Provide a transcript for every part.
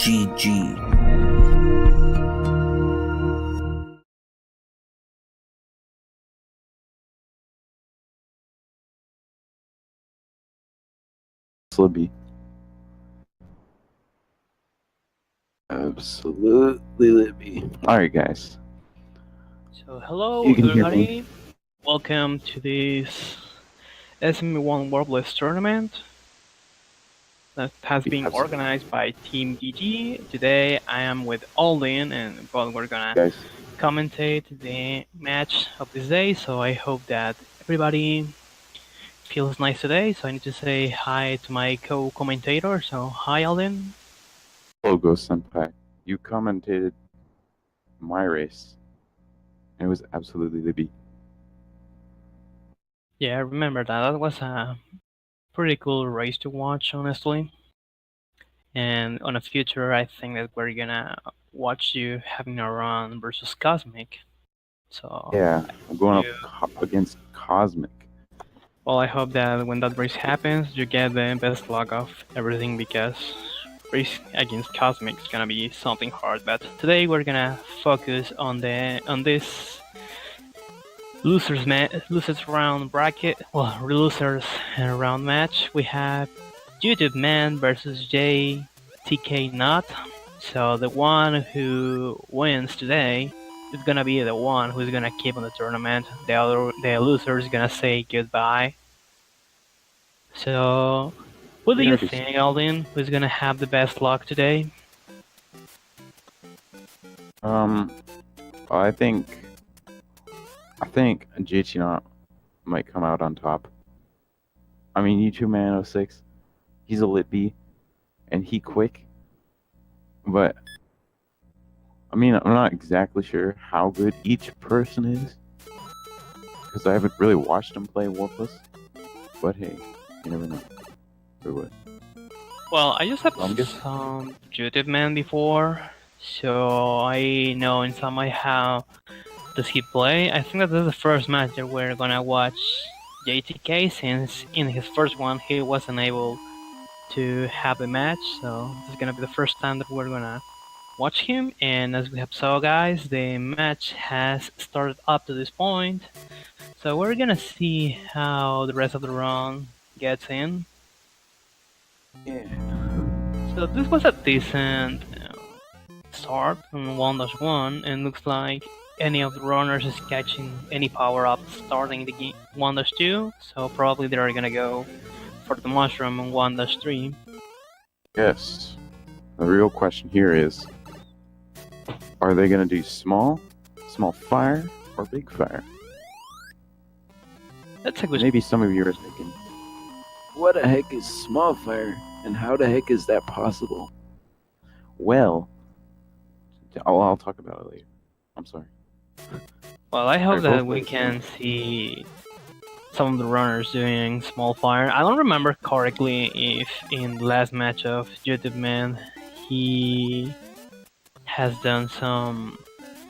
GG. Slibby. Absolutely Libby. Alright, guys. So, hello You can hear everybody. Welcome to this SME1 Warpless Tournament that has been organized by Team DG. Today I am with Aldin and we're gonna commentate the match of this day. So I hope that everybody feels nice today. So I need to say hi to my co-commentator. So hi Aldin. Hello, Ghost Senpai. You commentated my race. And it was absolutely Libby. Yeah, I remember that. That was a pretty cool race to watch, honestly. And on the future, I think that we're gonna watch you having a run versus Cosmic. So yeah, I'm going up against Cosmic. Well, I hope that when that race happens, you get the best luck of everything because race against Cosmic is gonna be something hard. But today we're gonna focus on this losers round bracket. Well, losers round match. We have youtubeman versus jtknott. So the one who wins today is gonna be the one who's gonna keep on the tournament. The loser is gonna say goodbye. So, what do you think, Aldin? Who's gonna have the best luck today? I think jtknott might come out on top. I mean, youtubeman06, he's a lit B, and he quick. But I mean, I'm not exactly sure how good each person is, because I haven't really watched them play Warpless. But hey, you never know. Or what? Well, I just have some youtubeman before, so I know in some way how does he play. I think that this is the first match that we're gonna watch JTK, since in his first one he wasn't able to have a match, so this is gonna be the first time that we're gonna watch him. And as we have saw, guys, the match has started up to this point, so we're gonna see how the rest of the run gets in. Yeah. So this was a decent start on 1-1, and looks like any of the runners is catching any power up starting the game 1-2, so probably they're gonna go for the mushroom on 1-3. Yes. The real question here is, are they gonna do small fire, or big fire? That's a good. Maybe some of you are thinking, what the heck is small fire, and how the heck is that possible? Well, I'll talk about it later. I'm sorry. Well, I hope that we can see some of the runners doing small fire. I don't remember correctly if in the last match of youtubeman he has done some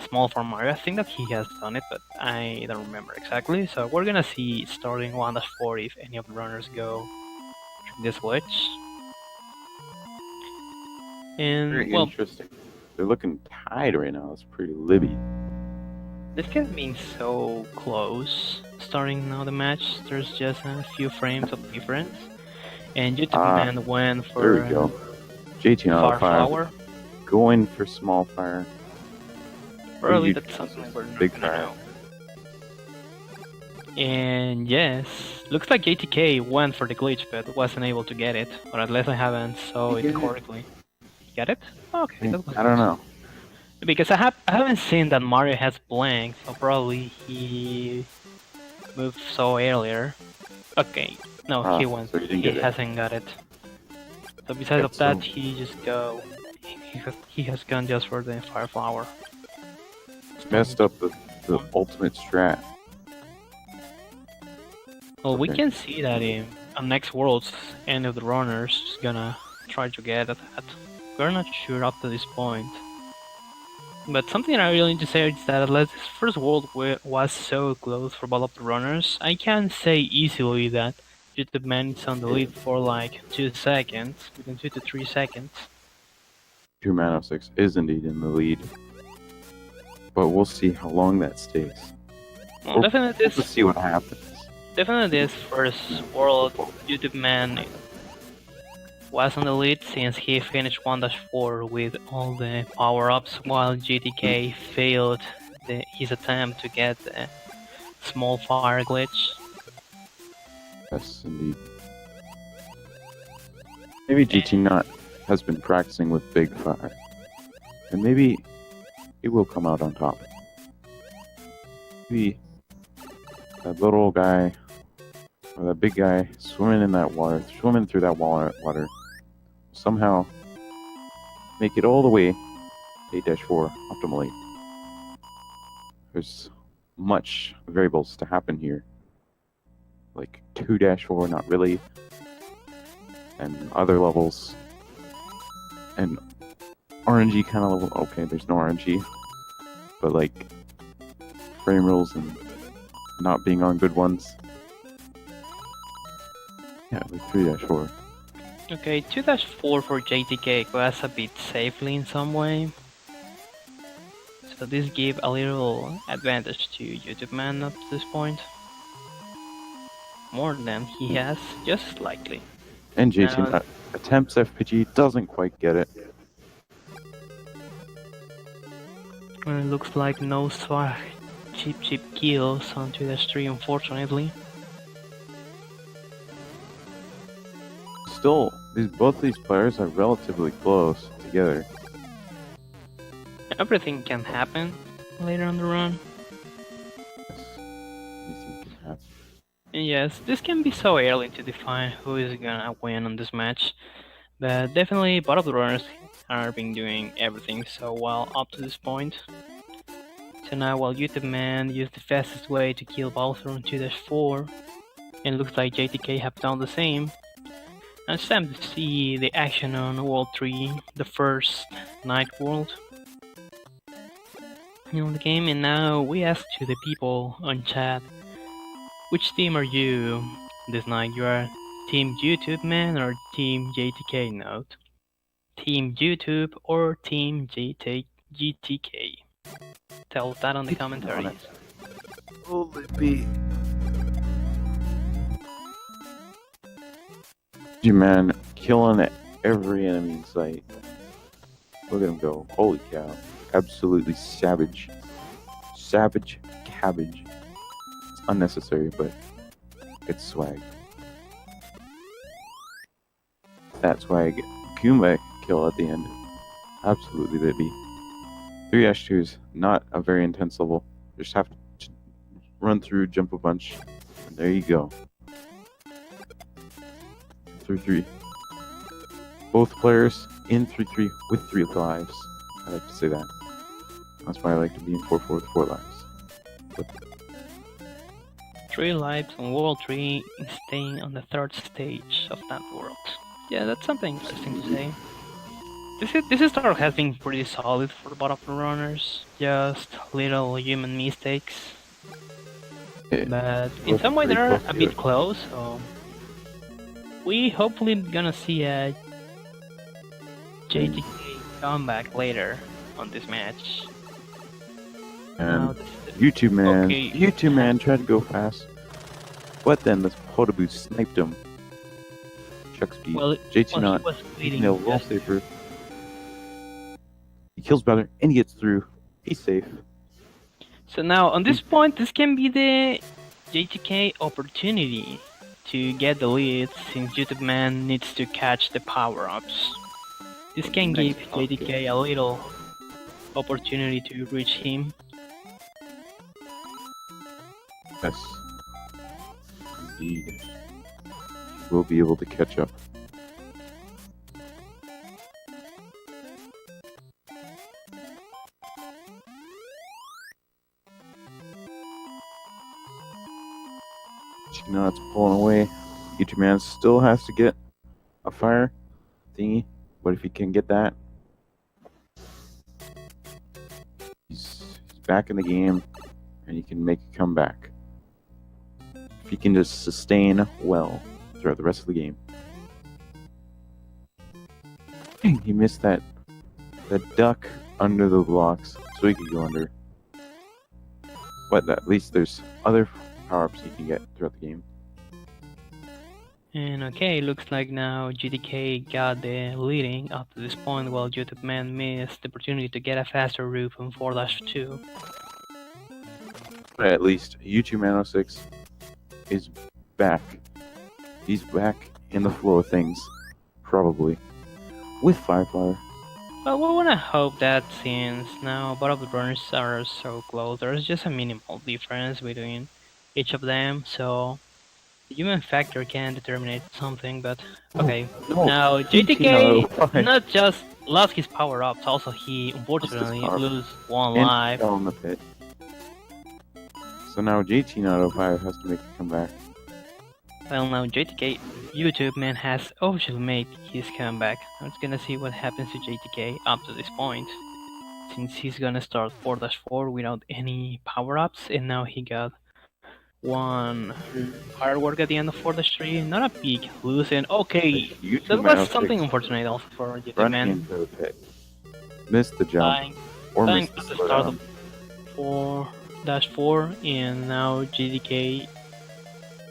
small for Mario. I think that he has done it, but I don't remember exactly. So we're gonna see starting 1-4 if any of the runners go through this glitch. And very interesting. They're looking tied right now. It's pretty libby. This has been so close starting now the match. There's just a few frames of difference. And youtubeman went for there we go. jtknott fire. Going for small fire. Probably that's something we're not big gonna fire. know. And yes, looks like JTK went for the glitch, but wasn't able to get it, or at least I haven't saw it correctly. Get it? Okay, that was I don't know. Because I haven't seen that Mario has blank, so probably he moved so earlier. Okay, no, he went. So he hasn't got it. So besides of that, he just go. He has gone just for the fire flower. It's messed up the ultimate strat. Well, we can see that in next Worlds, any of the runners is gonna try to get at that. We're not sure up to this point. But something I really need to say is that unless this first world was so close for both of the runners, I can say easily that youtubeman is on the lead for like 2 seconds, within 2 to 3 seconds. youtubeman06 is indeed in the lead, but we'll see how long that stays. Well, definitely We'll see what happens. Definitely this first world YouTube man was on the lead since he finished 1-4 with all the power-ups while GTK failed his attempt to get the small fire glitch. Yes, indeed. Maybe jtknott has been practicing with big fire, and maybe he will come out on top. Maybe that little guy, or that big guy swimming in that water, swimming through that water, somehow make it all the way to 8-4 optimally. There's much variables to happen here, like 2-4, not really, and other levels, and RNG kind of level. Okay, there's no RNG, but like frame rules and not being on good ones. Yeah, like 3-4. Okay, 2-4 for JTK was a bit safely in some way. So this gave a little advantage to youtubeman at this point. More than he has, just slightly. And jtknott attempts FPG, doesn't quite get it. And it looks like no swag cheap kills on 2-3, unfortunately. Still, both these players are relatively close together. Everything can happen later on the run. Anything can happen. And yes, this can be so early to define who is gonna win on this match, but definitely both of the runners have been doing everything so well up to this point. So now while youtubeman used the fastest way to kill Bowser on 2-4, and it looks like JTK have done the same, and it's time to see the action on World 3, the first night world in the game. And now we ask to the people on chat, which team are you this night? You are Team YouTubeman or Team jtknott? Team YouTube or Team GTK? Tell us that on the commentaries. Will it be? Man, killing every enemy in sight. Look at him go. Holy cow. Absolutely savage. Savage cabbage. It's unnecessary, but it's swag. That swag. Kuma kill at the end. Absolutely, baby. 3-2 is not a very intense level. You just have to run through, jump a bunch, and there you go. 3-3. Both players in 3-3 with 3 lives. I like to say that. That's why I like to be in 4-4 with 4 lives. But 3 lives on World 3 and staying on the 3rd stage of that world. Yeah, that's something interesting to say. This start has been pretty solid for both of the runners. Just little human mistakes. But in some way they're a bit close, so we hopefully gonna see a JTK comeback later on this match. And YouTubeman tried to go fast, but then this Potaboo sniped him. Chuck speed. Well, jtknott using a wall safer. He kills brother and he gets through. He's safe. So now on this point, this can be the JTK opportunity to get the lead, since YouTubeman needs to catch the power-ups. This can give JTK a little opportunity to reach him. Yes. Indeed. We'll be able to catch up. jtknott's pulling away. YouTubeman still has to get a fire thingy, but if he can get that, he's back in the game and he can make a comeback. If he can just sustain well throughout the rest of the game. He missed that the duck under the blocks so he can go under. But at least there's other power-ups you can get throughout the game. And okay, looks like now GTK got the leading up to this point while youtubeman missed the opportunity to get a faster route on 4-2. But at least youtubeman06 is back. He's back in the flow of things, probably, with Fireflower. Well, we wanna hope that since now both of the runners are so close, there's just a minimal difference between each of them, so the human factor can determine something, but okay. No, Now JTK not just lost his power-ups, also he unfortunately lose one and life. fell in the pit. So now jtknott has to make a comeback. Well, now JTK, youtubeman has officially made his comeback. Now it's gonna see what happens to JTK up to this point. Since he's gonna start 4-4 without any power-ups, and now he got one firework at the end of 4-3. Not a big lose, and okay, that was something unfortunate also for Run youtubeman. into the pit. Missed the jump. Or missed the start of 4-4, and now JTK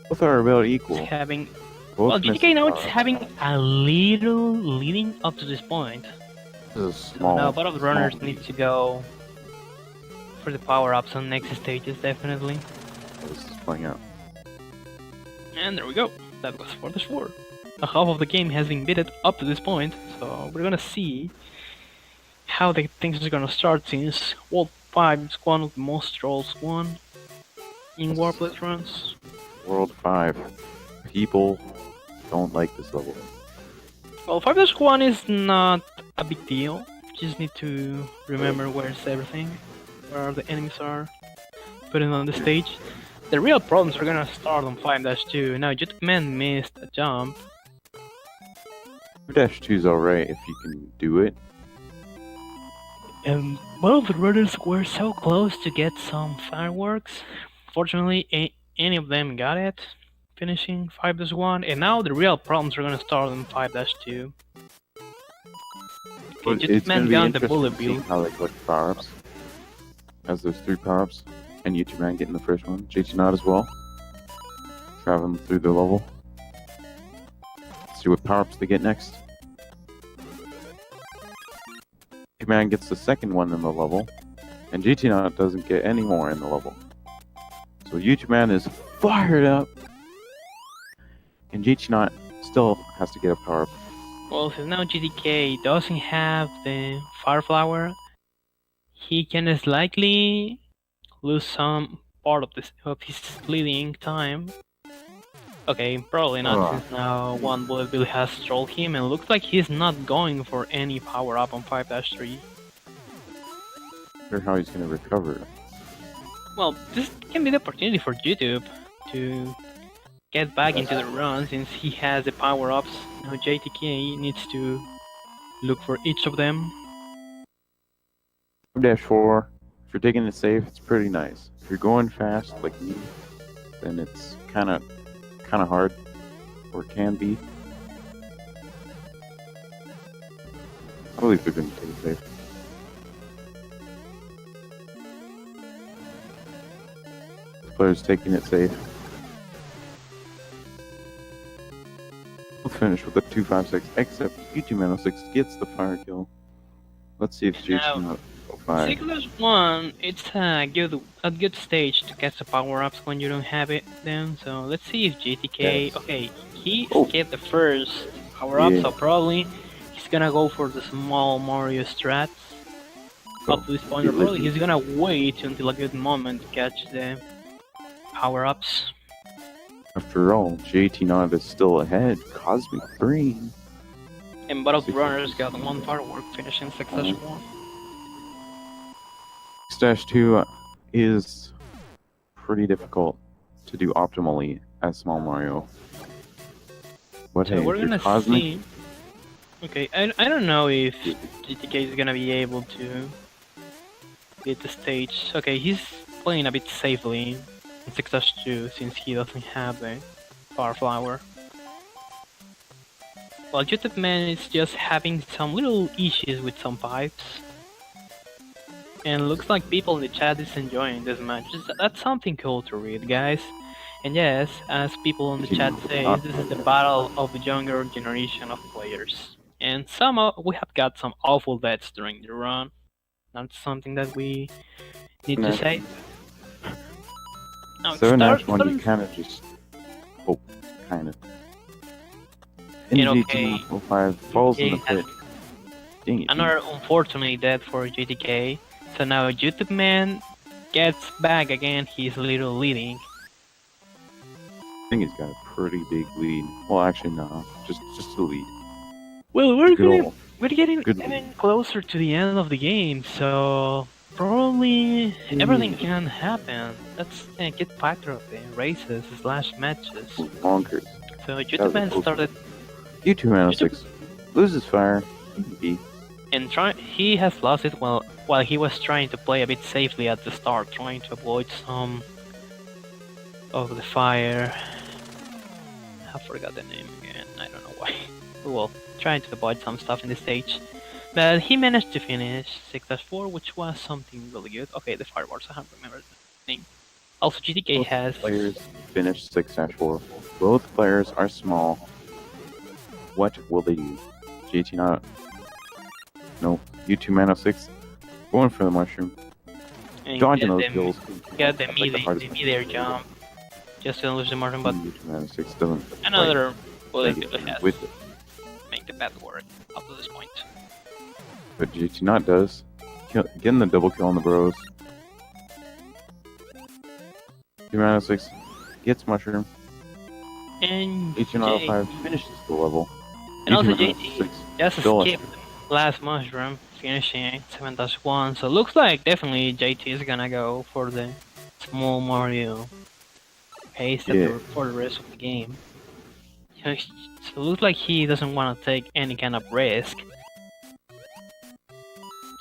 both are about equal. having Both well, GTK now it's having a little leading up to this point. This is small. Now, both of the runners need to go for the power-ups on next stages, definitely. This is playing out. And there we go. That was 4-4. A half of the game has been beaten up to this point, so we're gonna see how the things are gonna start since World 5 is one of the most trolls one in Warpless runs. World 5. People don't like this level. Well, 5-1 is not a big deal. You just need to remember where's everything, where the enemies are, put it on the stage. The real problems are gonna start on 5-2. Now, youtubeman missed a jump. 2-2 is alright if you can do it. And both of the runners were so close to get some fireworks. Fortunately, any of them got it, finishing 5-1. And now the real problems are gonna start on 5-2. Okay, youtubeman got the bullet bill. How they collect power-ups. As there's 3 power-ups. And youtubeman getting the first one. jtknott as well. Traveling through the level. Let's see what power-ups they get next. youtubeman gets the second one in the level. And jtknott doesn't get any more in the level. So youtubeman is fired up. And jtknott still has to get a power-up. Well, since now GTK doesn't have the Fireflower, he can as likely lose some part of his leading time. Okay, probably not, since now one bullet bill has trolled him and looks like he's not going for any power up on 5-3. Or how he's gonna recover. Well, this can be the opportunity for YouTube to get back into the run since he has the power ups. Now JTK needs to look for each of them. 4-4. If you're taking it safe, it's pretty nice. If you're going fast like me, then it's kind of hard, or can be. I believe they're going to take it safe. This player's taking it safe. We'll finish with a 2-5-6, except youtubeman06 gets the fire kill. Let's see if Jason. 6-1, it's a good stage to get the power-ups when you don't have them. So let's see if JTK. Okay, he escaped the first power-up, so probably he's gonna go for the small Mario strats. Up to this point, or probably he's gonna wait until a good moment to catch the power-ups. After all, jtknott is still ahead. Cosmic Brain. And both runners got one firework, finishing 6-1. 6-2 is pretty difficult to do optimally as Small Mario. But so hey, we're gonna Cosmic... see. Okay, I don't know if GTK is gonna be able to beat the stage. Okay, he's playing a bit safely in 6-2 since he doesn't have the Power Flower. Well, youtubeman is just having some little issues with some pipes. And looks like people in the chat is enjoying this match. That's something cool to read, guys. And yes, as people in the chat say, this is the battle of the younger generation of players. And we have got some awful deaths during the run. That's something that we need to say. Now, 7-1, you kind of just... Oh, kind of. Okay, falls in the pit. Dang it, another unfortunate death for JTK. So now youtubeman gets back again, he's a little leading. I think he's got a pretty big lead. Well, actually, no, just a lead. Well, we're getting even closer to the end of the game, so probably everything can happen. That's a good factor of the races / matches. Bonkers. So youtubeman started. youtubeman06 loses fire. And he has lost it while he was trying to play a bit safely at the start, trying to avoid some of the fire. I forgot the name again, I don't know why. Well, trying to avoid some stuff in the stage. But he managed to finish 6-4, which was something really good. Okay, the fireworks, I haven't remembered the name. Also, GTK Both has... players finished 6-4. Both players are small. What will they do? jtknott? No. youtubeman06 going for the mushroom. And dodging those kills. Get the mid-air jump. Just to lose the mushroom, but youtubeman06 doesn't. Another bullet has with it. Make the bad work up to this point. But jtknott does. Getting the double kill on the bros. youtubeman06 gets mushroom. And jtknott05 finishes the level. And also JT just escaped the last mushroom, finishing 7-1. So looks like definitely JT is gonna go for the small Mario pace for the rest of the game. So it looks like he doesn't want to take any kind of risk.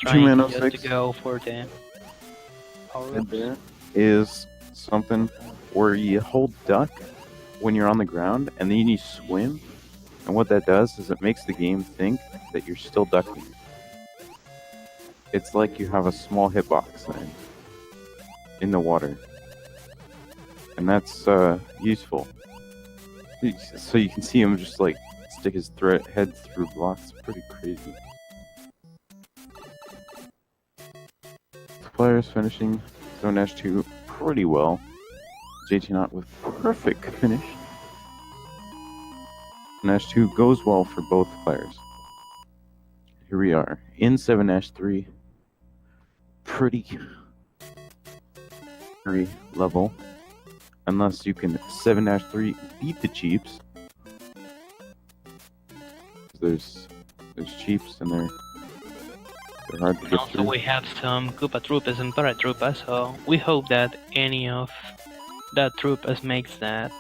Trying just to go for the power there is something where you hold duck when you're on the ground and then you swim, and what that does is it makes the game think that you're still ducking. It's like you have a small hitbox then in the water, and that's useful. So you can see him just like stick his head through blocks. Pretty crazy. Players finishing 7-2 pretty well. jtknott with perfect finish. 7-2 goes well for both players. Here we are in 7-3. Pretty level. Unless you can 7-3 beat the Cheeps. There's Cheeps and they're hard to get through. Also we have some Koopa Troopas and Paratroopas, so we hope that any of that Troopas makes that.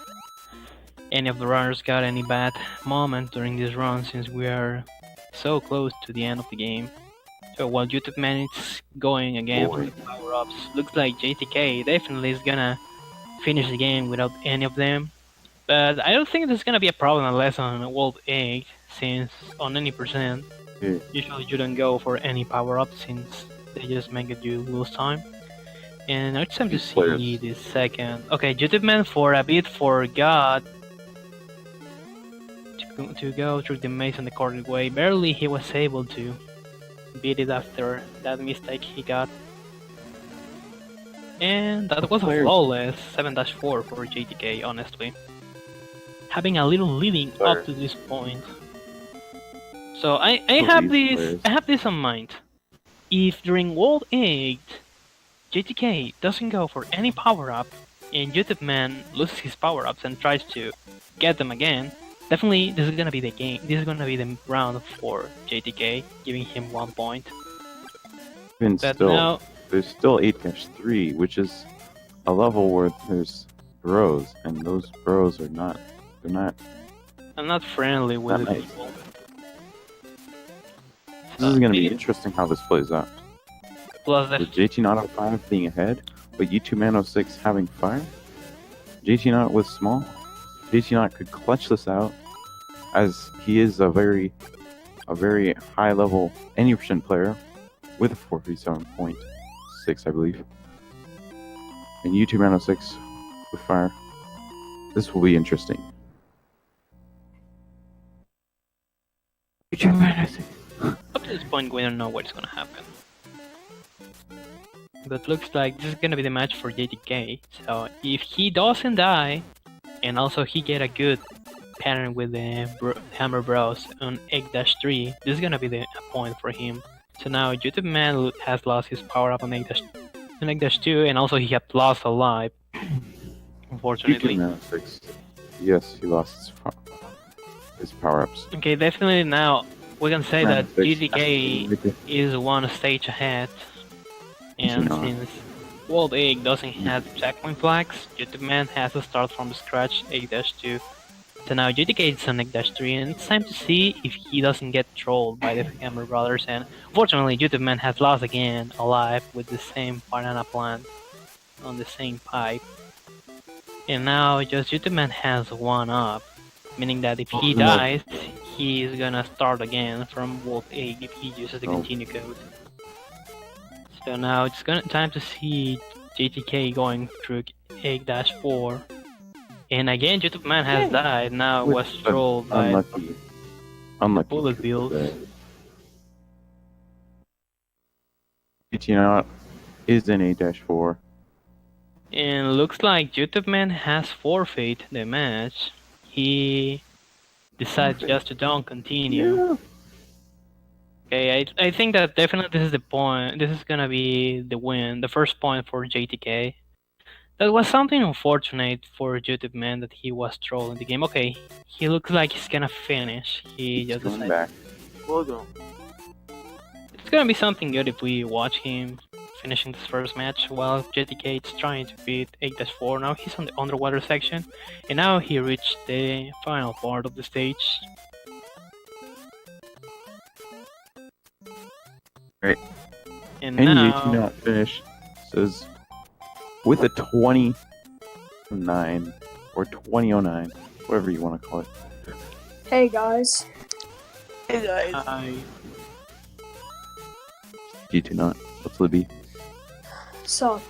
Any of the runners got any bad moment during this run, since we are so close to the end of the game. So while youtubeman is going again for the power-ups, looks like JTK definitely is gonna finish the game without any of them. But I don't think there's gonna be a problem unless on World 8, since on any percent, usually you don't go for any power-ups since they just make it you lose time. And now it's time to see the second. Okay, youtubeman for a bit forgot to go through the maze in the correct way. Barely he was able to beat it after that mistake he got. And that was a flawless 7-4 for JTK, honestly. Having a little leading up to this point. So I have this on mind. If during World 8 JTK doesn't go for any power-up and youtubeman loses his power-ups and tries to get them again, definitely this is gonna be the game. This is gonna be the round for JTK, giving him 1 point. And still, there's still 8-3, which is a level where there's bros, and those bros are not. I'm not friendly with people. This is gonna be interesting how this plays out. Plus, with jtknott05 being ahead, but youtubeman06 having fire. jtknott with small. jtknott could clutch this out as he is a very high level any percent player with a 437.6, I believe. And youtubeman06 with fire. This will be interesting. YouTubeman06. Up to this point, we don't know what's gonna happen. But looks like this is gonna be the match for JTK. So if he doesn't die, and also he get a good pattern with the Hammer Bros on 8-3, this is gonna be the point for him. So now YouTube Man has lost his power up on 8-2, and also he had lost a life. Unfortunately. YouTubeman06. Yes, he lost his power ups. Okay, definitely now we can say that GTK is one stage ahead. And since World 8 doesn't have checkpoint flags, YouTube Man has to start from scratch 8-2. So now GTK is on 8-3, and it's time to see if he doesn't get trolled by the Hammer Brothers. And unfortunately, YouTube Man has lost again alive with the same banana plant on the same pipe. And now just YouTube Man has one up, meaning that if he dies, he's gonna start again from World 8 if he uses the continue code. So now it's time to see JTK going through 8-4. And again, YouTube Man has died. Now was trolled by unlucky bullet bills. jtknott is in 8-4. And looks like YouTube Man has forfeit the match. He decides just to don't continue. Yeah. Okay, I think that definitely this is the point. This is gonna be the win, the first point for JTK. That was something unfortunate for YouTube Man that he was trolling the game. Okay, he looks like he's gonna finish. He's just going back. We'll go. It's gonna be something good if we watch him finishing this first match while JTK is trying to beat 8-4. Now he's on the underwater section, and now he reached the final part of the stage. Right. And now jtknott finish says with a 2009 or 2009, whatever you want to call it. Hey guys. Hey guys. Hi. jtknott. What's Libby? So.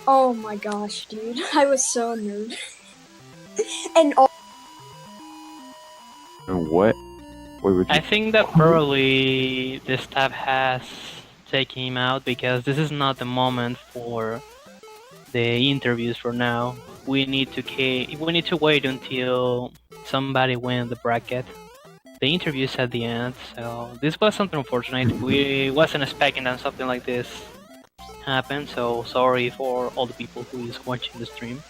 Oh my gosh, dude. I was so nerd. And What? I think that probably the staff has taken him out because this is not the moment for the interviews for now. We need to wait until somebody wins the bracket. The interviews at the end, so this was something unfortunate. We wasn't expecting that something like this happened, so sorry for all the people who is watching the stream.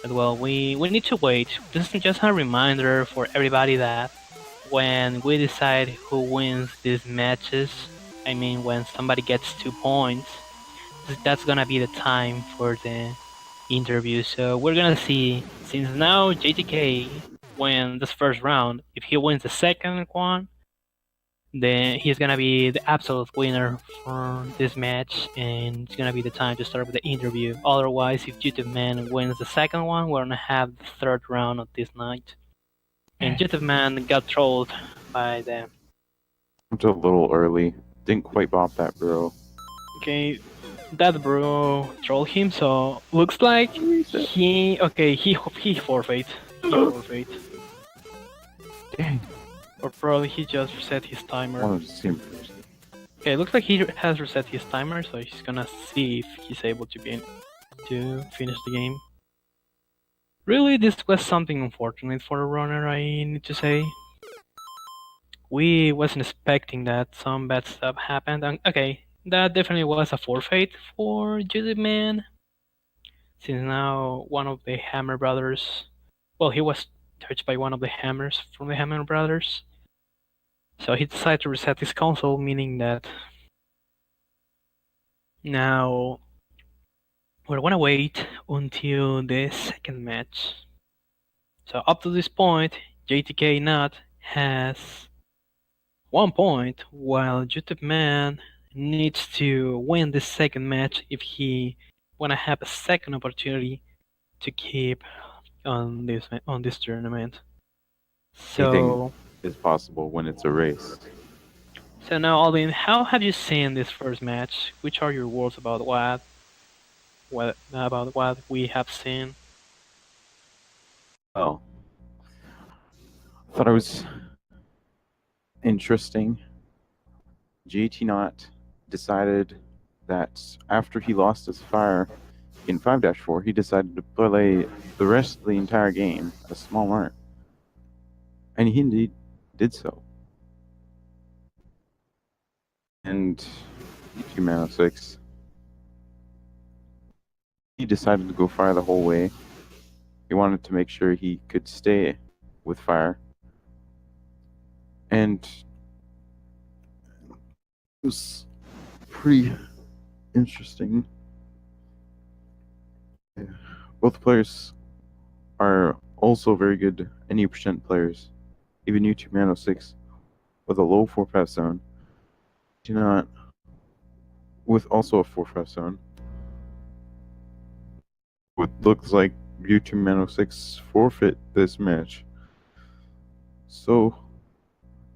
But well, we need to wait. This is just a reminder for everybody that when we decide who wins these matches, I mean when somebody gets 2 points, that's gonna be the time for the interview. So we're gonna see, since now JTK wins this first round, if he wins the second one, then he's gonna be the absolute winner for this match, and it's gonna be the time to start with the interview. Otherwise, if YouTube Man wins the second one, we're gonna have the third round of this night. And YouTube Man got trolled by them. It's a little early. Didn't quite bop that, bro. Okay, that bro trolled him, so looks like he forfeit. He forfeit. Dang. Or probably he just reset his timer. Wanted to see him first. Okay, looks like he has reset his timer, so he's gonna see if he's able to finish the game. Really, this was something unfortunate for a runner, I need to say. We wasn't expecting that some bad stuff happened, and okay, that definitely was a forfeit for YouTube Man. Since now one of the Hammer Brothers, well, he was touched by one of the hammers from the Hammer Brothers. So he decided to reset his console, meaning that now we're gonna wait until the second match. So up to this point, jtknott has 1 point, while YouTube Man needs to win the second match if he wanna have a second opportunity to keep on this tournament. So, is possible when it's a race. so now, Alvin, how have you seen this first match? Which are your words about what we have seen? Well, I thought it was interesting. jtknott decided that after he lost his fire in 5-4, he decided to play the rest of the entire game as small mark. And he indeed did so. And youtubeman06, he decided to go fire the whole way. He wanted to make sure he could stay with fire. And it was pretty interesting. Both players are also very good NE% players. Even youtubeman06 with a low 457, jtknott with also a 457. What looks like youtubeman06 forfeit this match. So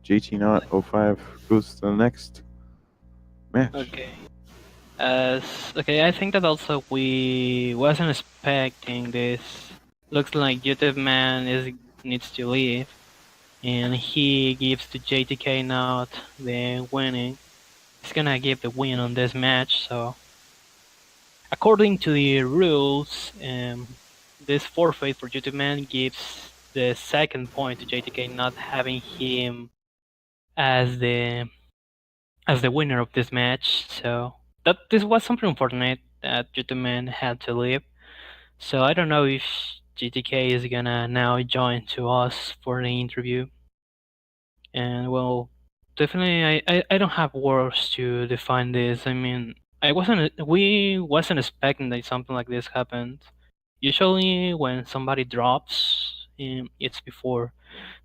jtknott 05 goes to the next match. Okay. Okay, I think that also we wasn't expecting this. Looks like YouTube Man needs to leave, and he gives to jtknott the winning. He's gonna give the win on this match. So, according to the rules, this forfeit for YouTube Man gives the second point to jtknott, having him as the winner of this match. So this was something unfortunate that Gentleman had to leave. So I don't know if GTK is gonna now join to us for the interview. And well, definitely I don't have words to define this. I mean, we wasn't expecting that something like this happened. Usually when somebody drops, it's before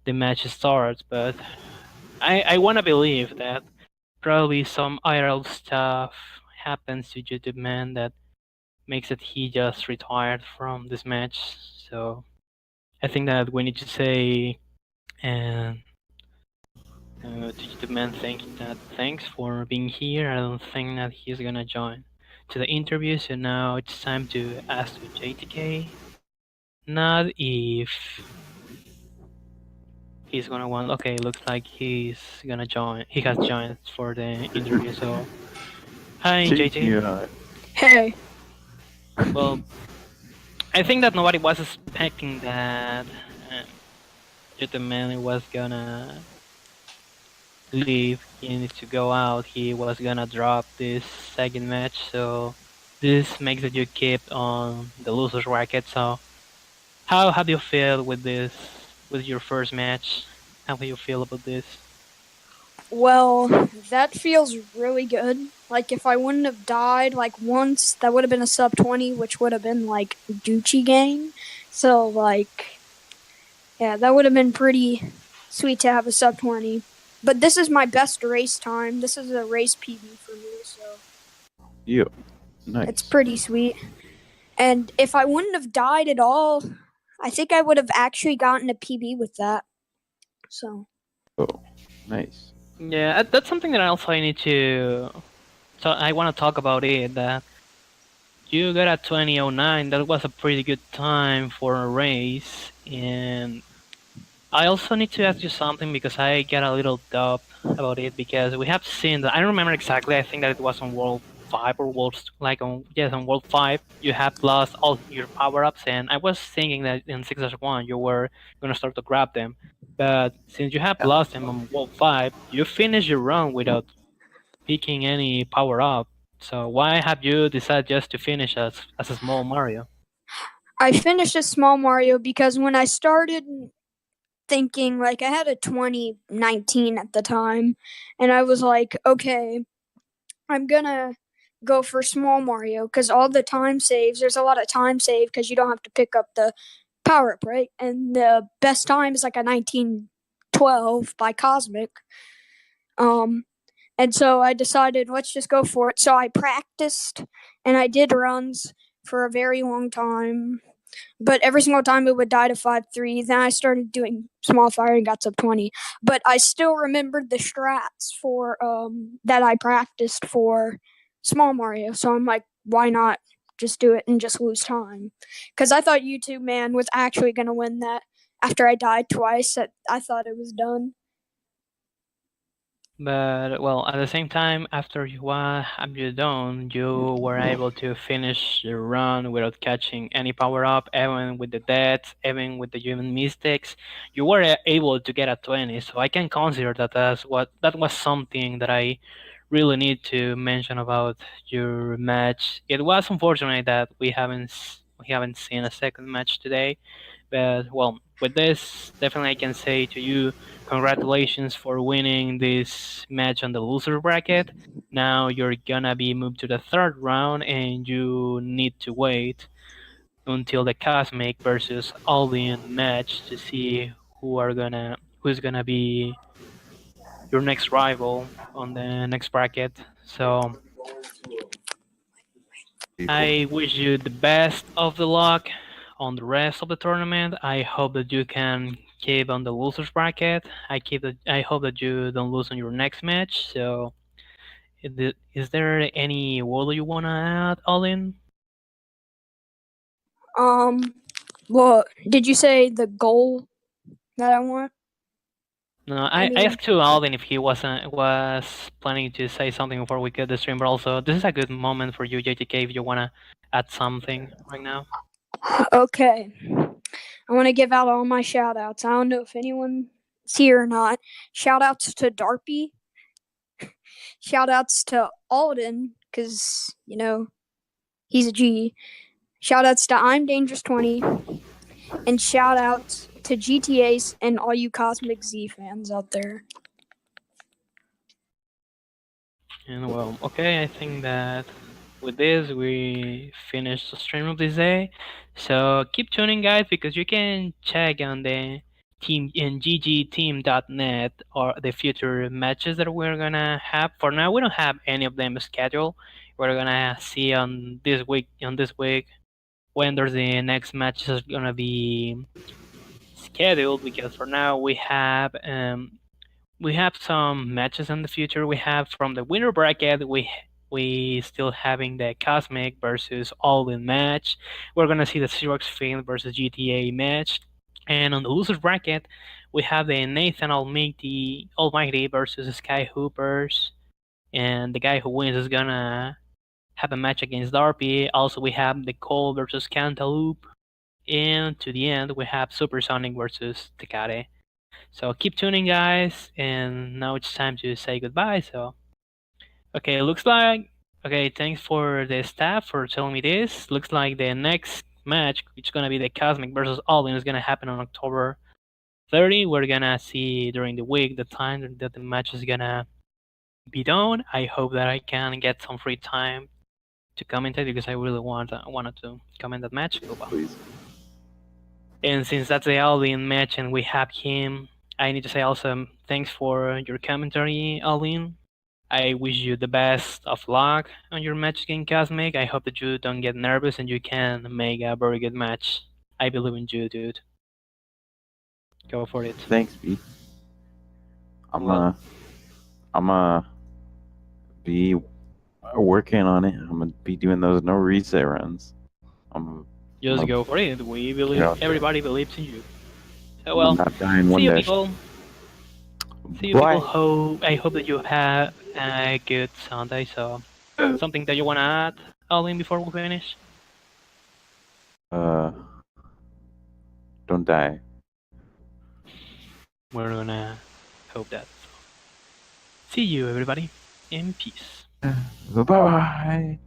the match starts, but I wanna believe that probably some IRL stuff happens to YouTube Man that makes it he just retired from this match. So I think that we need to say and to YouTube Man thanks for being here. I don't think that he's gonna join to the interview. So now it's time to ask to JTK. Not if he's gonna want. Okay, looks like he's gonna join. He has joined for the interview. So hi JT. Yeah. Hey. Well, I think that nobody was expecting that Gentleman was gonna leave. He needs to go out. He was gonna drop this second match, so this makes that you keep on the losers bracket. So, how do you feel with this? With your first match, how do you feel about this? Well, that feels really good. Like, if I wouldn't have died, like, once, that would have been a sub 20, which would have been, like, Gucci gang. So, like, yeah, that would have been pretty sweet to have a sub 20. But this is my best race time. This is a race PB for me, so. Yeah. Nice. It's pretty sweet. And if I wouldn't have died at all, I think I would have actually gotten a PB with that. So. Oh, nice. Yeah, that's something that I need to. So I want to talk about it. That you got a 2009. That was a pretty good time for a race, and I also need to ask you something because I get a little doubt about it because we have seen that I don't remember exactly. I think that it was on World 5 or on World 5 you have lost all your power ups, and I was thinking that in 6-1 you were gonna start to grab them, but since you have lost them on World 5, you finish your run without picking any power up. So why have you decided just to finish as a small Mario? I finished a small Mario because when I started thinking, like, I had a 2019 at the time, and I was like, okay, I'm gonna go for small Mario because all the time saves, there's a lot of time save because you don't have to pick up the power up, right? And the best time is like a 1912 by Cosmic. And so I decided, let's just go for it. So I practiced and I did runs for a very long time. but every single time it would die to 5-3. Then I started doing small fire and got sub 20. But I still remembered the strats for that I practiced for small Mario. So I'm like, why not just do it and just lose time? Because I thought YouTube Man was actually going to win that. After I died twice, I thought it was done. But well, at the same time, after you were done, you were able to finish the run without catching any power up, even with the deaths, even with the human mistakes. You were able to get a 20, so I can consider that as that was something that I really need to mention about your match. It was unfortunate that we haven't seen a second match today, but well, with this, definitely I can say to you, congratulations for winning this match on the loser bracket. Now you're gonna be moved to the third round, and you need to wait until the Cosmic versus Albion match to see who's gonna be your next rival on the next bracket. So I wish you the best of the luck on the rest of the tournament. I hope that you can keep on the losers bracket. I hope that you don't lose on your next match. So, is there any word you wanna add, Olin? Well, did you say the goal that I want? No, I asked to Alvin if he was planning to say something before we cut the stream, but also this is a good moment for you, JTK, if you wanna add something right now. Okay. I want to give out all my shout outs. I don't know if anyone's here or not. Shout outs to Darpy. Shout outs to Alden, because, he's a G. Shout outs to I'm Dangerous 20. And shout outs to GTAs and all you Cosmic Z fans out there. And well, okay, I think that with this we finished the stream of this day. So keep tuning, guys, because you can check on the team in ggteam.net or the future matches that we're gonna have. For now, we don't have any of them scheduled. We're gonna see on this week when there's the next match is gonna be scheduled, because for now we have some matches in the future. We have from the winner bracket, we still having the Cosmic versus All-In match. We're gonna see the Xerox Fiend versus GTA match. And on the losers bracket, we have the Nathan Almighty versus Sky Hoopers. And the guy who wins is gonna have a match against Darpy. Also, we have the Cole versus Cantaloupe. And to the end, we have Supersonic versus Tecate. So keep tuning, guys, and now it's time to say goodbye. So, okay, thanks for the staff for telling me this. Looks like the next match, which is gonna be the Cosmic versus Alvin, is gonna happen on October 30. We're gonna see during the week the time that the match is gonna be done. I hope that I can get some free time to commentate, because I really wanted to comment that match. Please. And since that's the Alvin match and we have him, I need to say also thanks for your commentary, Alvin. I wish you the best of luck on your match against Cosmic. I hope that you don't get nervous and you can make a very good match. I believe in you, dude. Go for it. Thanks, B. I'm gonna be working on it. I'm gonna be doing those no reset runs. Just go for it. We believe. Yeah. Everybody believes in you. So, well, I'm not dying one see you day. people. See you Bye. people. I hope that you have a good Sunday. So, something that you wanna add, Alvin, before we finish? Don't die. We're gonna hope that. See you, everybody, in peace. Bye-bye.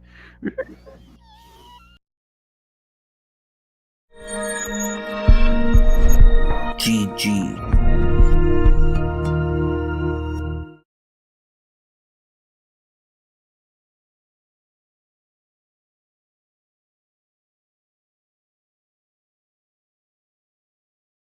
GG.